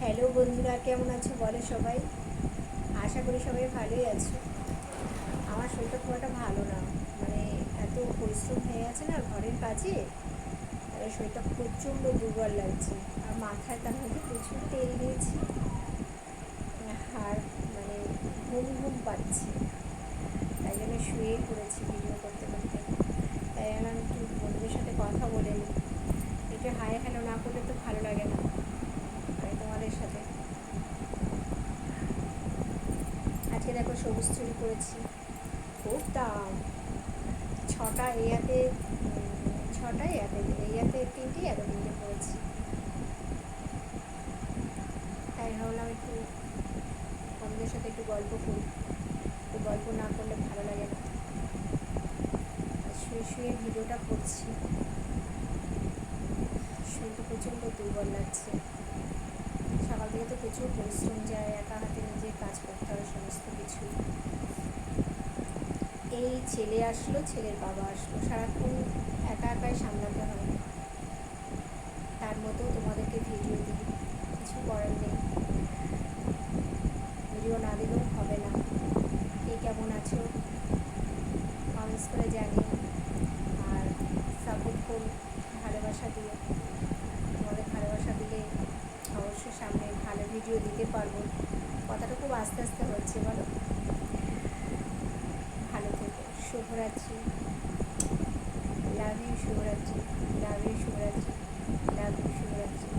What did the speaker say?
Hello বন্ধুরা, কেমন আছো বলো সবাই। আশা করি সবাই ভালোই আছো। আমার শরীরটা খুব একটা ভালো না, মানে এত পরিশ্রম হয়ে গেছে না ঘরের কাজে, তাই শরীরটা প্রচণ্ড দুর্বল লাগছে। আর মাথায় তার মধ্যে প্রচুর তেল দিয়েছি, আর মানে ঘুম ঘুম পাচ্ছে, তাই জন্য শুয়েই পড়েছি ভিডিও করতে করতে। তাই আমি একটু বন্ধুদের সাথে কথা বলে নিই, একটু হাই হ্যালো না করলে তো ভালো লাগে না। আমি তোমাদের সাথে আজকে দেখো সবুজ চুরি করেছি, খুব দাম। ছটা এয়াতে, ছটা এয়াতে তিনটে এয়াতে তিনটে পড়েছি। তাই ভাবলাম একটু বন্ধুদের সাথে একটু গল্প করি, একটু গল্প না করলে ভালো লাগে না। শুয়ে শুয়ে ভিডিওটা করছি, শরীরটা প্রচণ্ড দুর্বল লাগছে। সকাল থেকে তো প্রচুর পরিশ্রম যায়, একা হাতে নিজের কাজ করতে হবে সমস্ত কিছু। এই ছেলে আসলো, ছেলের বাবা আসলো, সারাক্ষণ একা একাই সামলাতে হয়। তার মধ্যেও তোমাদেরকে ভিডিও দিই, কিছু করার নেই, ভিডিও না দিলেও হবে না। কে কেমন আছো কমেন্টস করে জানিও, আর সাপোর্ট করো, ভালোবাসা দিও। তোমাদের ভালোবাসা দিলে অবশ্যই সামনে ভালো ভিডিও দিতে পারবো। কথাটা খুব আস্তে আস্তে হচ্ছে বলো। ভালো থেকো, শুভরাত্রি, লাভ ইউ শুভরাত্রি, লাভ ইউ শুভরাত্রি, লাভ ইউ শুভরাত্রি।